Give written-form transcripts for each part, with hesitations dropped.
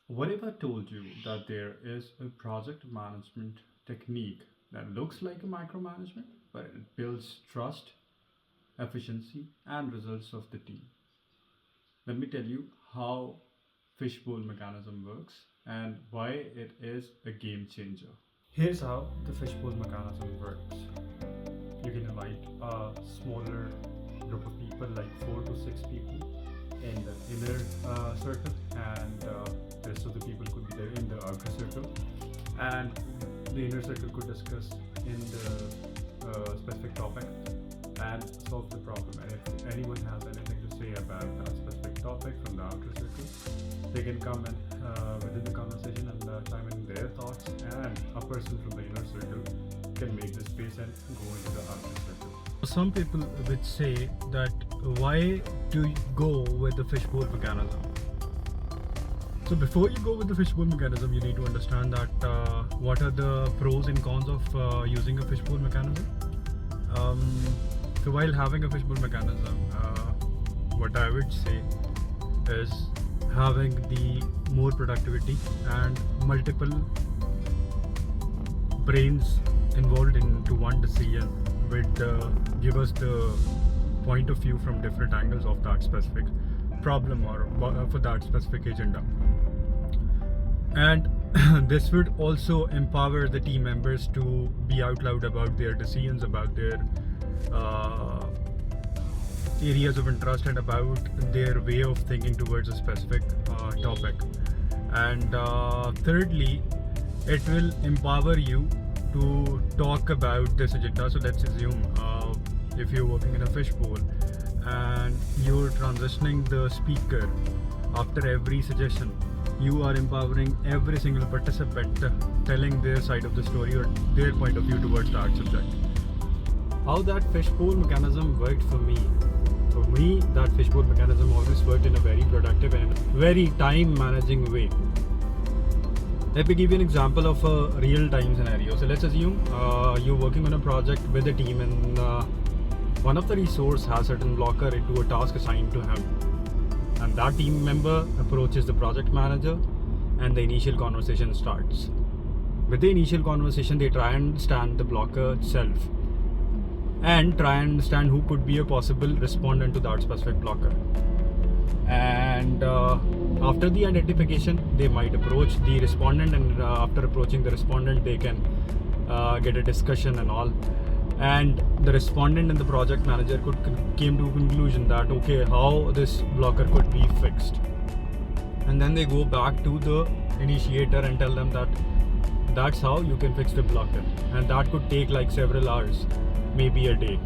What if I told you that there is a project management technique that looks like a micromanagement, but it builds trust, efficiency, and results of the team? Let me tell you how fishbowl mechanism works and why it is a game changer. Here's how the fishbowl mechanism works. You can invite a smaller group of people, like 4 to 6 people, in the inner circle, and the rest of the people could be there in the outer circle. And the inner circle could discuss in the specific topic and solve the problem. And if anyone has anything to say about that specific topic from the outer circle, they can come and within the conversation and chime in their thoughts, and a person from the inner circle can make the space and go into the outer circle. Some people would say that why do you go with the fishbowl mechanism? So before you go with the fishbowl mechanism, you need to understand that what are the pros and cons of using a fishbowl mechanism. So while having a fishbowl mechanism, what I would say is having the more productivity and multiple brains involved into one decision would give us the point of view from different angles of that specific problem or for that specific agenda. And this would also empower the team members to be out loud about their decisions, about their areas of interest, and about their way of thinking towards a specific topic. And thirdly, it will empower you to talk about this agenda. So let's assume if you're working in a fishbowl and you're transitioning the speaker after every suggestion, you are empowering every single participant telling their side of the story or their point of view towards that subject. How that fishbowl mechanism worked for me? For me, that fishbowl mechanism always worked in a very productive and very time managing way. Let me give you an example of a real-time scenario. So let's assume you're working on a project with a team, and one of the resource has certain blocker into a task assigned to him. And that team member approaches the project manager, and the initial conversation starts. With the initial conversation, they try and understand the blocker itself and try and understand who could be a possible respondent to that specific blocker. And after the identification, they might approach the respondent, and after approaching the respondent, they can get a discussion and all. And the respondent and the project manager came to a conclusion that okay, how this blocker could be fixed. And then they go back to the initiator and tell them that that's how you can fix the blocker, and that could take like several hours, maybe a day.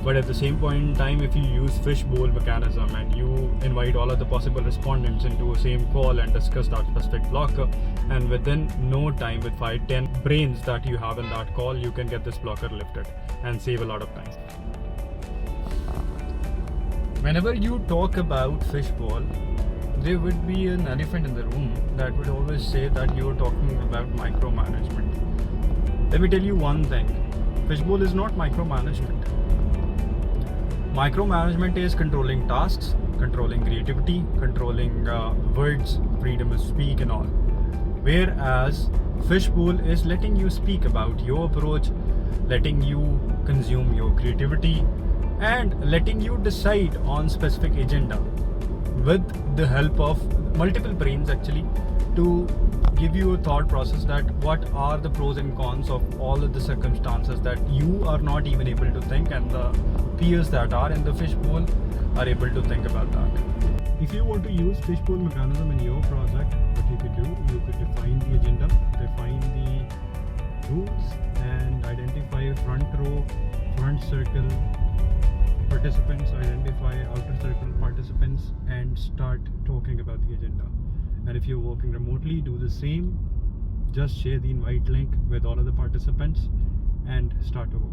But at the same point in time, if you use fishbowl mechanism and you invite all of the possible respondents into a same call and discuss that specific blocker, and within no time, with 5-10 brains that you have in that call, you can get this blocker lifted and save a lot of time. Whenever you talk about fishbowl, there would be an elephant in the room that would always say that you're talking about micromanagement. Let me tell you one thing, fishbowl is not micromanagement. Micromanagement is controlling tasks, controlling creativity, controlling words, freedom to speak and all. Whereas fishbowl is letting you speak about your approach, letting you consume your creativity, and letting you decide on specific agenda with the help of multiple brains actually, to give you a thought process that what are the pros and cons of all of the circumstances that you are not even able to think, and the peers that are in the fishbowl are able to think about that. If you want to use fishbowl mechanism in your project, what you could do, you could define the agenda, define the rules, and identify front row, front circle participants, identify outer circle participants, and start talking about the agenda. And if you're working remotely, do the same. Just share the invite link with all of the participants and start over.